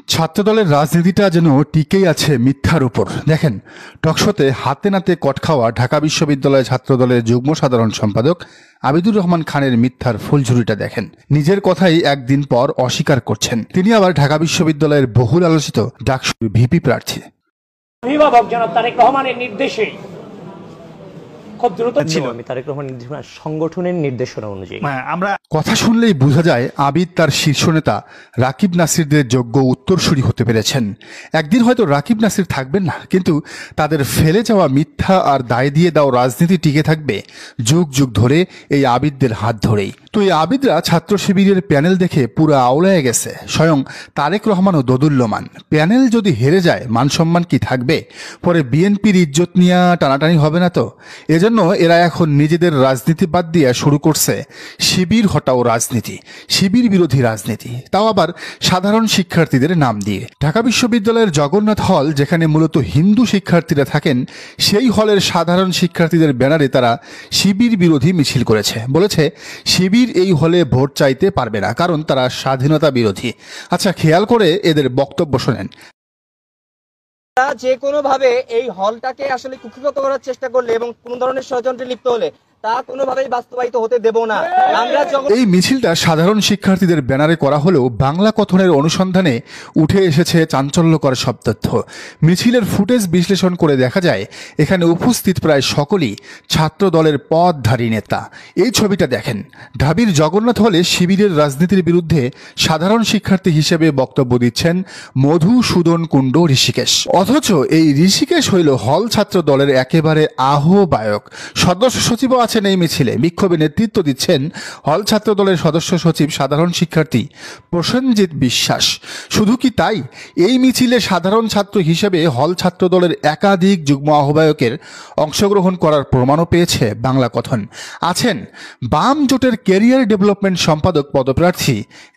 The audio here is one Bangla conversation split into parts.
ছাত্রদলের রাজনীতিটা যেন টিকেই আছে মিথ্যার উপর। দেখেন, টকশোতে হাতে নাতে কট খাওয়া ঢাকা বিশ্ববিদ্যালয় ছাত্রদলের যুগ্ম সাধারণ সম্পাদক আবিদুর রহমান খানের মিথ্যার ফুলঝুরিটা দেখেন। নিজের কথাই একদিন পর অস্বীকার করছেন। তিনি আবার ঢাকা বিশ্ববিদ্যালয়ের বহুল আলোচিত ডাকসুর ভিপি প্রার্থী। অভিভাবক জনাব তারেক রহমানের নির্দেশে খুব দ্রুত ছিল। আমি তারেক রহমান সংগঠনের নির্দেশনা অনুযায়ী আমরা কথা শুনলেই বোঝা যায় আবিদ তার শীর্ষ নেতা রাকিব নাসিরদের যোগ্য উত্তরসূরি হতে পেরেছেন। একদিন হয়তো রাকিব নাসির থাকবেন না, কিন্তু তাদের ফেলে যাওয়া মিথ্যা আর দায় দিয়ে দাও রাজনীতি টিকে থাকবে যুগ যুগ ধরে এই আবিদদের হাত ধরেই। তো এই আবিদরা ছাত্র শিবিরের প্যানেল দেখে পুরো আওলায় গেছে। স্বয়ং তারেক রহমানও দোদুল্যমান। প্যানেল যদি হেরে যায় মান সম্মান কি থাকবে? পরে বিএনপির ইজ্জত নিয়ে টানাটানি হবে না তো? এজন্য এরা এখন নিজেদের রাজনীতি বাদ দিয়ে শুরু করছে শিবির হটাও রাজনীতি, শিবির বিরোধী রাজনীতি, তাও আবার সাধারণ শিক্ষার্থীদের নাম দিয়ে। ঢাকা বিশ্ববিদ্যালয়ের জগন্নাথ হল, যেখানে মূলত হিন্দু শিক্ষার্থীরা থাকেন, সেই হলের সাধারণ শিক্ষার্থীদের ব্যানারে তারা শিবির বিরোধী মিছিল করেছে। বলেছে শিবির এই হলে ভোট চাইতে পারবে না, কারণ তারা স্বাধীনতা বিরোধী। আচ্ছা, খেয়াল করে এদের বক্তব্য শোনেন। যে কোনো ভাবে এই হলটাকে আসলে কুক্ষিগত করার চেষ্টা করলে এবং কোন ধরনের ষড়যন্ত্রে লিপ্ত হলে তা কোনোভাবেই বাস্তবায়িত হতে দেব না। এই মিছিলটা সাধারণ শিক্ষার্থীদের ব্যানারে করা হলেও বাংলা কথনের অনুসন্ধানে উঠে এসেছে চাঞ্চল্যকর সব তথ্য। মিছিলের ফুটেজ বিশ্লেষণ করে দেখা যায় এখানে উপস্থিত প্রায় সকলেই ছাত্র দলের পদধারী নেতা। এই ছবিটা দেখেন। ঢাবির জগন্নাথ হলে শিবিরের রাজনীতির বিরুদ্ধে সাধারণ শিক্ষার্থী হিসেবে বক্তব্য দিচ্ছেন মধুসূদন কুণ্ড ঋষিকেশ। অথচ এই ঋষিকেশ হইল হল ছাত্র দলের একেবারে আহ্বায়ক। সদস্য সচিবও আছেন এই মিছিলে। বিক্ষোভে নেতৃত্ব দিচ্ছেন হল ছাত্র দলের সদস্য সচিব সাধারণ শিক্ষার্থী প্রসেনজিৎ বিশ্বাস। শুধু কি তাই, এই মিছিলে সাধারণ ছাত্র হিসেবে হল ছাত্র দলের একাধিক যুগ্ম আহ্বায়কের অংশগ্রহণ করার প্রমাণও পেয়েছে বাংলা কথন। আছেন বাম জোটের ক্যারিয়ার ডেভেলপমেন্ট সম্পাদক পদপ্রার্থী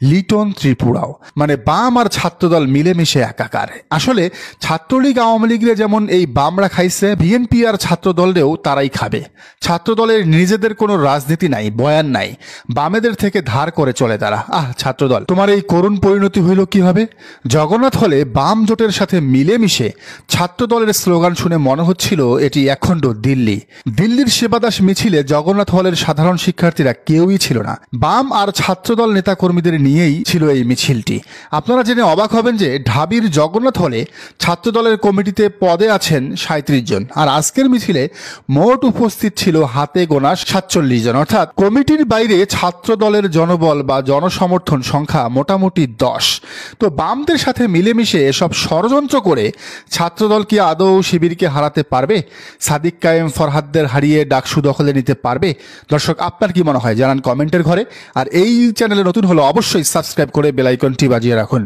লিটন ত্রিপুরাও। মানে বাম আর ছাত্রদল মিলেমিশে একাকার। আসলে ছাত্রলীগ আওয়ামী লীগরে যেমন এই বামরা খাইছে, বিএনপি আর ছাত্রদলেও তারাই খাবে। ছাত্রদলের নিজেদের কোনো রাজনীতি নাই, বয়ান নাই, বামেদের থেকে ধার করে চলে তারা। ছাত্রদল, তোমার এই করুণ পরিণতি হইল কিভাবে? জগন্নাথ হলে বাম জোটের সাথে মিলেমিশে ছাত্রদলের স্লোগান শুনে মনে হচ্ছিল এটি একখণ্ড দিল্লি। দিল্লির সেবাদাস মিছিলে জগন্নাথ হলের সাধারণ শিক্ষার্থীরা কেউই ছিল না। বাম আর ছাত্রদল নেতাকর্মীদের নিয়েই ছিল এই মিছিলটি। আপনারা জেনে অবাক হবেন যে ঢাবির জগন্নাথ হলে ছাত্রদলের কমিটিতে পদে আছেন 37 জন, আর আজকের মিছিলে মোট উপস্থিত ছিল হাতে গোনা 47 জন। অর্থাৎ কমিটির বাইরে ছাত্র দলের জনবল বা জনসমর্থন সংখ্যা মোটামুটি 10। তো বামদের সাথে মিলেমিশে এসব ষড়যন্ত্র করে ছাত্রদল কি আদৌ শিবিরকে হারাতে পারবে? সাদিক কায়েম ফরহাদদের হারিয়ে ডাকসু দখলে নিতে পারবে? দর্শক, আপনার কি মনে হয় জানান কমেন্টের ঘরে। আর এই চ্যানেলে নতুন হলে অবশ্যই সাবস্ক্রাইব করে বেল আইকনটি বাজিয়ে রাখুন।